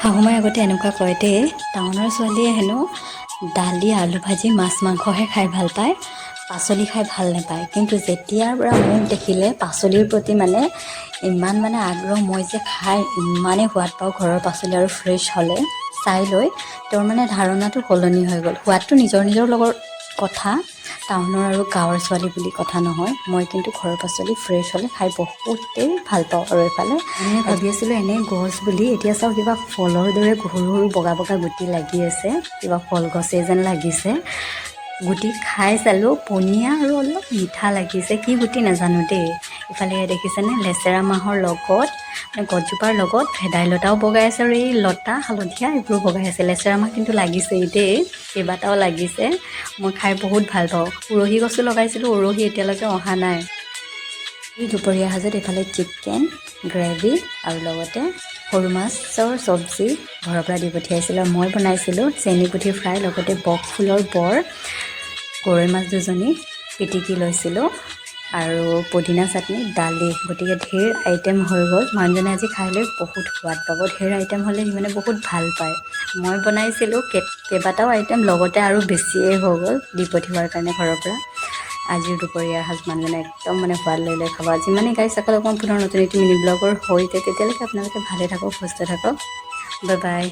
শাহুমাই আগতে এনেকুৱা কয় দেই, টাউনৰ ছোৱালীয়ে হেনো দালি আলু ভাজি মাছ মাংসহে খাই ভাল পায়, পাচলি খাই ভাল নাপায়। কিন্তু যেতিয়াৰ পৰা মোক দেখিলে পাচলিৰ প্ৰতি ইমান আগ্ৰহ, মই যে খাই ইমানেই সোৱাদ পাওঁ ঘৰৰ পাচলি আৰু ফ্ৰেছ হ'লে চাই লৈ তেওঁৰ ধাৰণাটো সলনি হৈ গ'ল। সোৱাদটো নিজৰ নিজৰ লগত কথা, টাউনৰ আৰু গাঁৱৰ ছোৱালী বুলি কথা নহয়। মই কিন্তু ঘৰৰ পাচলি ফ্ৰেছ হ'লে খাই বহুতেই ভাল পাওঁ। আৰু এইফালে আমি ভাবি আছিলোঁ এনেই গছ বুলি, এতিয়া চাওঁ কিবা ফলৰ দৰে সৰু সৰু বগা বগা গুটি লাগি আছে, কিবা ফল গছেই যেন লাগিছে। গুটি খাই চালোঁ, পনীয়া আৰু অলপ মিঠা লাগিছে, কি গুটি নাজানো দেই। ইফালে দেখিছেনে লেচেৰা মাহৰ লগত গছজোপাৰ লগত ভেদাইলতাও বগাই আছে, আৰু এই লতা হালধীয়া এইবোৰ বগাই আছে। লেচেৰা মাহ কিন্তু লাগিছেই দেই, কেইবাটাও লাগিছে। মই খাই বহুত ভাল পাওঁ। উৰহি গছো লগাইছিলোঁ, উৰহি এতিয়ালৈকে অহা নাই। এই দুপৰীয়া সাজত এইফালে চিকেন গ্ৰেভি আৰু লগতে সৰু মাছৰ চব্জি ঘৰৰ পৰা দি পঠিয়াইছিলোঁ। মই বনাইছিলোঁ চেনিপুঠি ফ্ৰাই, লগতে বক ফুলৰ বৰ, গৰৈ মাছ দুজনী পিটিকি লৈছিলোঁ আৰু পুদিনা চাটনি, দালি। গতিকে ঢেৰ আইটেম হৈ গ'ল। মানুহজনে আজি খাই লৈ বহুত সোৱাদ পাব। ঢেৰ আইটেম হ'লে সি বহুত ভাল পায়। মই বনাইছিলোঁ কেইবাটাও আইটেম, লগতে আৰু বেছিয়ে হৈ গ'ল দি পঠিওৱাৰ কাৰণে ঘৰৰ পৰা। আজিৰ দুপৰীয়া সাজ মানুহজনে একদম সোৱাদ লৈ লৈ খাব। যিমানেই গাইছ আকৌ পুনৰ নতুন এটি মিনি ব্লগৰ সৈতে, তেতিয়ালৈকে আপোনালোকে ভালে থাকক, সুস্থ থাকক। Bye bye.